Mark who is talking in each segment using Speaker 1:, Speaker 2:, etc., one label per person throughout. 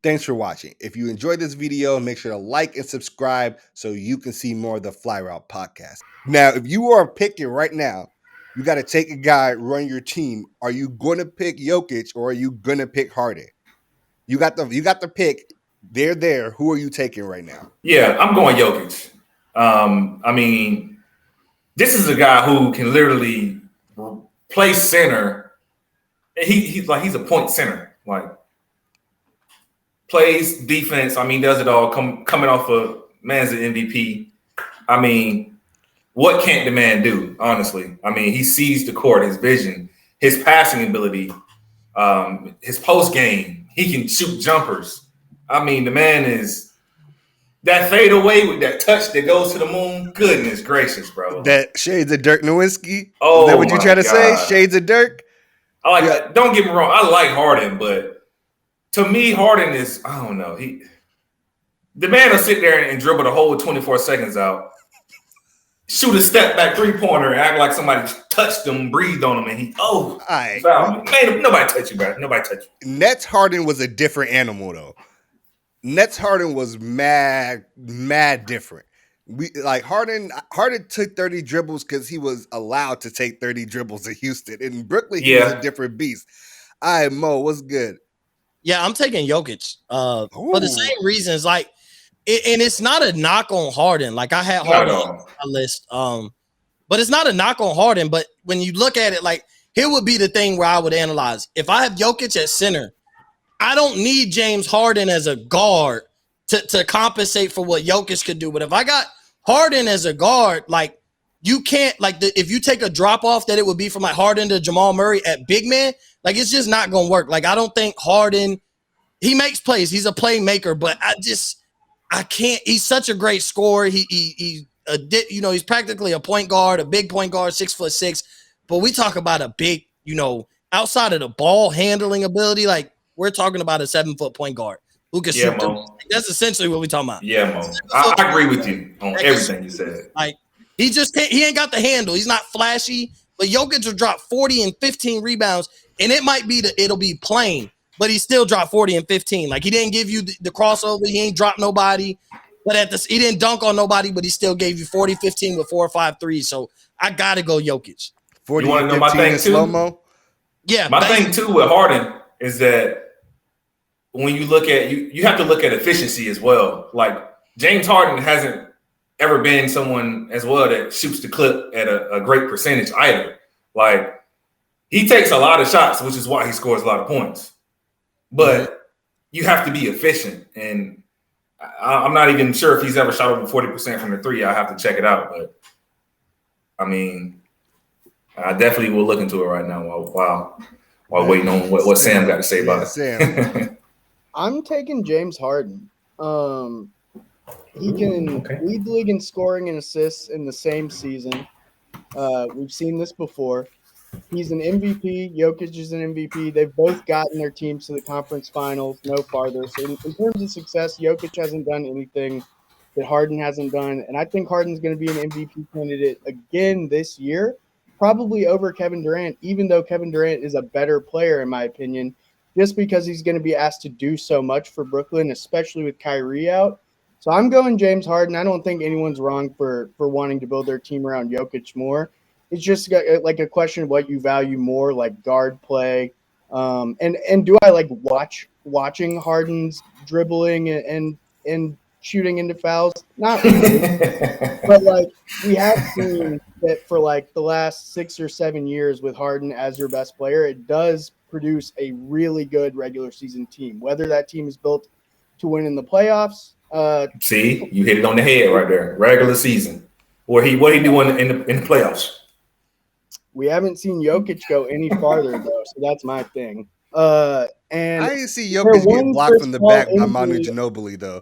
Speaker 1: Thanks for watching. If you enjoyed this video, make sure to like and subscribe so you can see more of the Fly Route podcast. Now, if you are picking right now, you got to take a guy, run your team. Are you going to pick Jokic or are you going to pick Harden? You got the pick. They're there. Who are you taking right now?
Speaker 2: Yeah, I'm going Jokic. I mean, this is a guy who can literally play center. He's a point center. Like plays defense. I mean, does it all. Coming off of man's an MVP. I mean, what can't the man do? Honestly, I mean, he sees the court, his vision, his passing ability, his post game. He can shoot jumpers. I mean, the man is that fade away with that touch that goes to the moon. Goodness gracious, bro!
Speaker 1: That shades of Dirk Nowitzki.
Speaker 2: Oh,
Speaker 1: is that what you try to say? Shades of Dirk.
Speaker 2: I like that. Don't get me wrong. I like Harden, but to me, Harden is I don't know. The man will sit there and dribble the whole 24 seconds out, shoot a step back 3-pointer, and act like somebody touched him, breathed on him, and foul. Man, nobody touch you, bro. Nobody touch you.
Speaker 1: Nets Harden was a different animal, though. Nets Harden was mad different. Harden took 30 dribbles because he was allowed to take 30 dribbles at Houston. In Brooklyn, he was a different beast. All right, Mo, what's good?
Speaker 3: Yeah, I'm taking Jokic for the same reasons. Like, and it's not a knock on Harden. Like I had Harden on my list, but it's not a knock on Harden. But when you look at it, like here would be the thing where I would analyze if I have Jokic at center. I don't need James Harden as a guard to compensate for what Jokic could do. But if I got Harden as a guard, like you can't if you take a drop off that it would be from like Harden to Jamal Murray at big man, like it's just not gonna work. Like I don't think Harden, he makes plays, he's a playmaker, but I can't. He's such a great scorer. He's practically a point guard, a big point guard, 6'6". But we talk about a big, outside of the ball handling ability, like. We're talking about a 7-foot point guard who can shoot. That's essentially what we're talking about.
Speaker 2: Yeah, Mo. I agree with you on everything you said.
Speaker 3: Like he ain't got the handle. He's not flashy, but Jokic will drop 40 and 15 rebounds, and it might be it'll be plain, but he still dropped 40 and 15. Like he didn't give you the crossover. He ain't dropped nobody, but he didn't dunk on nobody, but he still gave you 40, 15 with 4 or 5 threes. So I gotta go Jokic.
Speaker 1: 40 you want to know my thing too? Slow-mo?
Speaker 2: Yeah. My thing too with Harden is that when you look at you have to look at efficiency as well. Like James Harden hasn't ever been someone as well that shoots the clip at a great percentage either. Like he takes a lot of shots, which is why he scores a lot of points. But you have to be efficient, and I'm not even sure if he's ever shot over 40% from the three. I have to check it out, but I mean, I definitely will look into it right now while waiting on what Sam got to say about it.
Speaker 1: Sam.
Speaker 4: I'm taking James Harden. He can lead the league in scoring and assists in the same season. We've seen this before. He's an MVP. Jokic is an MVP. They've both gotten their teams to the conference finals, no farther. So in terms of success, Jokic hasn't done anything that Harden hasn't done. And I think Harden's going to be an MVP candidate again this year, probably over Kevin Durant, even though Kevin Durant is a better player, in my opinion, just because he's going to be asked to do so much for Brooklyn, especially with Kyrie out. So I'm going James Harden. I don't think anyone's wrong for wanting to build their team around Jokic more. It's just like a question of what you value more, like guard play. And do I like watching Harden's dribbling and shooting into fouls? Not really. But like we have seen that for like the last 6 or 7 years with Harden as your best player, it does produce a really good regular season team. Whether that team is built to win in the playoffs.
Speaker 2: See, you hit it on the head right there. Regular season. What he doing in the playoffs?
Speaker 4: We haven't seen Jokic go any farther though, so that's my thing. And
Speaker 1: I didn't see Jokic get blocked from the back by Manu Ginobili though.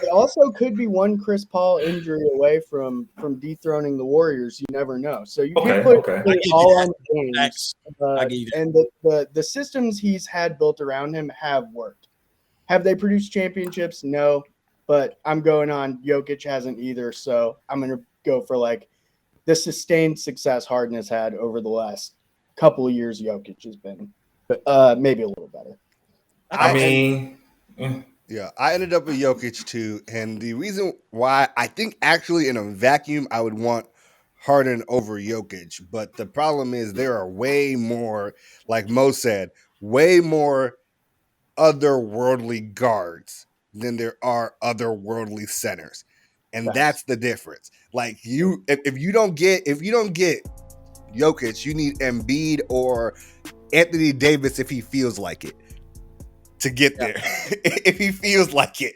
Speaker 4: They also could be one Chris Paul injury away from dethroning the Warriors. You never know. So you can put it all on James. And the systems he's had built around him have worked. Have they produced championships? No. But I'm going on Jokic hasn't either. So I'm going to go for like the sustained success Harden has had over the last couple of years. Jokic has been maybe a little better.
Speaker 2: I mean,
Speaker 1: yeah, I ended up with Jokic too, and the reason why I think actually in a vacuum I would want Harden over Jokic, but the problem is there are way more, like Mo said, way more otherworldly guards than there are otherworldly centers, and that's the difference. Like if you don't get Jokic, you need Embiid or Anthony Davis if he feels like it to get there. If he feels like it.